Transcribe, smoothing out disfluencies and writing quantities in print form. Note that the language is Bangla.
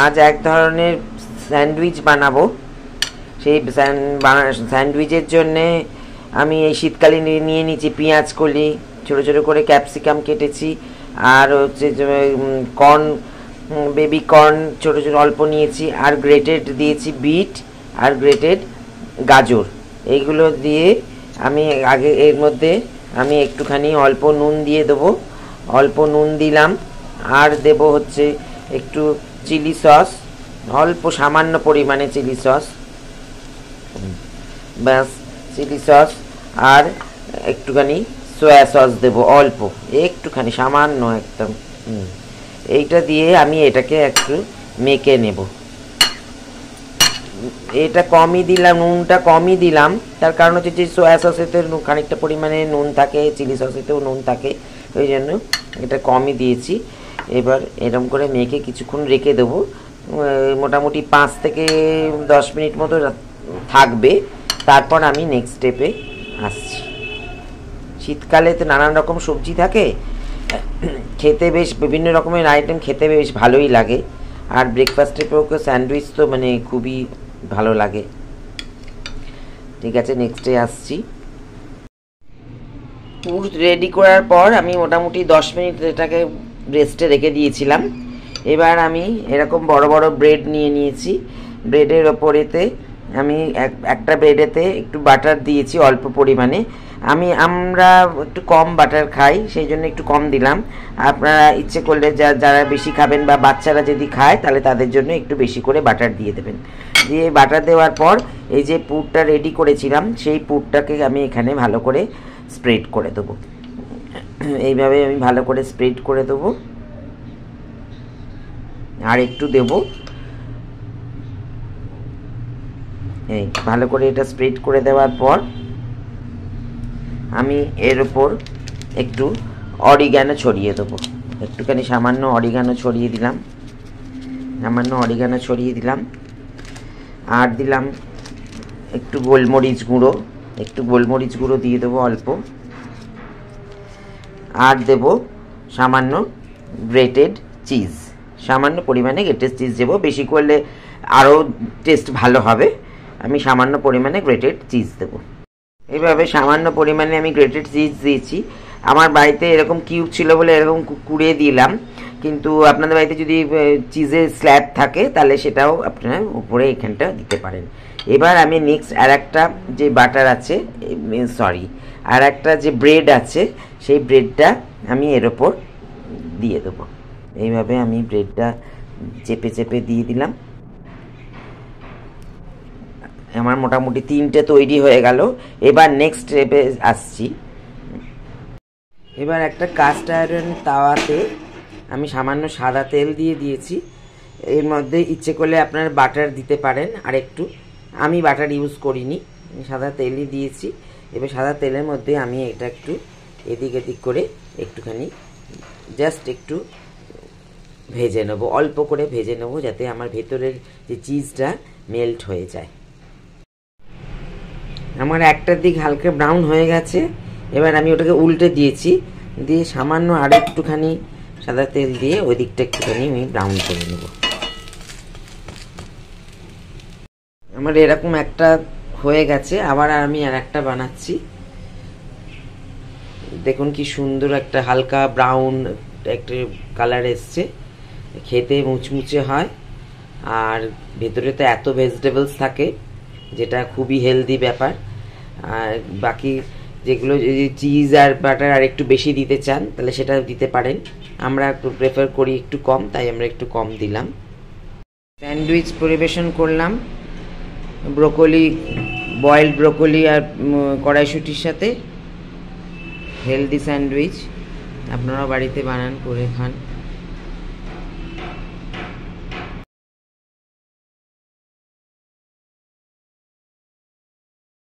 আজ এক ধরনের স্যান্ডউইচ বানাবো। সেই স্যান্ডউইচের জন্যে আমি এই শীতকালে নিয়ে নিয়েছি পেঁয়াজ কলি, ছোটো ছোটো করে ক্যাপসিকাম কেটেছি, আর হচ্ছে কর্ন, বেবি কর্ন ছোটো ছোটো অল্প নিয়েছি, আর গ্রেটেড দিয়েছি বিট আর গ্রেটেড গাজর। এইগুলো দিয়ে আমি আগে এর মধ্যে আমি একটুখানি অল্প নুন দিয়ে দেবো, অল্প নুন দিলাম, আর দেব হচ্ছে একটু চিলি সস, অল্প সামান্য পরিমাণে চিলি সস, ব্যাস চিলি সস, আর একটুখানি সয়া সস দেবো অল্প, একটুখানি সামান্য একদম। এইটা দিয়ে আমি এটাকে একটু মেখে নেব। এটা কমই দিলাম, নুনটা কমই দিলাম, তার কারণ হচ্ছে যে সয়া সসেতে খানিকটা পরিমাণে নুন থাকে, চিলি সসেতেও নুন থাকে, ওই জন্য এটা কমই দিয়েছি। এবার এরকম করে মেখে কিছুক্ষণ রেখে দেবো, মোটামুটি 5 থেকে 10 মিনিট মতো থাকবে। তারপর আমি নেক্সট স্টেপে আসছি। শীতকালে তো নানান রকম সবজি থাকে, খেতে বেশ বিভিন্ন রকমের আইটেম খেতে বেশ ভালোই লাগে, আর ব্রেকফাস্টের পক্ষে স্যান্ডউইচ তো মানে খুবই ভালো লাগে। ঠিক আছে, নেক্সটে আসছি। পুর রেডি করার পর আমি মোটামুটি 10 মিনিট এটাকে রেস্টে রেখে দিয়েছিলাম। এবার আমি এরকম বড় বড় ব্রেড নিয়ে নিয়েছি। ব্রেডের ওপরেতে আমি একটা ব্রেডেতে একটু বাটার দিয়েছি অল্প পরিমাণে। আমরা একটু কম বাটার খাই, সেই জন্য একটু কম দিলাম। আপনারা ইচ্ছে করলে যারা বেশি খাবেন বা বাচ্চারা যদি খায় তাহলে তাদের জন্য একটু বেশি করে বাটার দিয়ে দেবেন। দিয়ে বাটার দেওয়ার পর এই যে পুরটা রেডি করেছিলাম সেই পুরটাকে আমি এখানে ভালো করে স্প্রেড করে দেবো। এইভাবে আমি ভালো করে স্প্রেড করে দেবো, আর একটু দেব। এই ভালো করে এটা স্প্রেড করে দেওয়ার পর আমি এর উপর একটু অরিগানো ছড়িয়ে দেবো। একটুখানি সামান্য অরিগানো ছড়িয়ে দিলাম, আর দিলাম একটু গোলমরিচ গুঁড়ো দিয়ে দেবো অল্প, আর দেব সামান্য গ্রেটেড চিজ, সামান্য পরিমাণে গ্রেটেড চিজ দেবো। বেশি করলে আরও টেস্ট ভালো হবে। আমি সামান্য পরিমাণে গ্রেটেড চিজ দেবো। এইভাবে সামান্য পরিমাণে আমি গ্রেটেড চিজ দিয়েছি। আমার বাড়িতে এরকম কিউব ছিল বলে এরকম কুড়িয়ে দিলাম, কিন্তু আপনাদের বাড়িতে যদি চিজের স্ল্যাব থাকে তাহলে সেটাও আপনারা উপরে এখানটা দিতে পারেন। এবার আমি নেক্সট আর একটা যে বাটার আছে, আর একটা যে ব্রেড আছে, সেই ব্রেডটা আমি এর ওপর দিয়ে দেবো। এইভাবে আমি ব্রেডটা চেপে চেপে দিয়ে দিলাম। আমার মোটামুটি 3টে তৈরি হয়ে গেল। এবার নেক্সট স্টেপে আসছি। এবার একটা কাস্ট আয়রন তাওয়াতে আমি সামান্য সাদা তেল দিয়ে দিয়েছি। এর মধ্যে ইচ্ছে করলে আপনারা বাটার দিতে পারেন, আর একটু, আমি বাটার ইউজ করিনি, সাদা তেলই দিয়েছি। এবার সাদা তেলের মধ্যে আমি এটা একটু এদিক এদিক করে একটুখানি জাস্ট একটু ভেজে নেবো, অল্প করে ভেজে নেবো, যাতে আমার ভেতরের যে চিজটা মেল্ট হয়ে যায়। আমার একটার দিক হালকা ব্রাউন হয়ে গেছে। এবার আমি ওটাকে উল্টে দিয়েছি, দিয়ে সামান্য আর একটুখানি সাদা তেল দিয়ে ওই দিকটা একটুখানি আমি ব্রাউন করে নেব। আমার এরকম একটা হয়ে গেছে। আবার আমি আর একটা বানাচ্ছি। দেখুন কি সুন্দর একটা হালকা ব্রাউন একটা কালার এসছে, খেতে মুচমুচে হয়, আর ভেতরে তো এত ভেজিটেবলস থাকে যেটা খুবই হেলদি ব্যাপার। আর বাকি যেগুলো যদি চিজ আর বাটার আর একটু বেশি দিতে চান তাহলে সেটা দিতে পারেন। আমরা প্রেফার করি একটু কম, তাই আমরা একটু কম দিলাম। স্যান্ডউইচ পরিবেশন করলাম, ব্রোকলি, বয়েলড ব্রোকলি আর কড়াইশুঁটির সাথে। হেলদি স্যান্ডউইচ, আপনারাও বাড়িতে বানান, করে খান।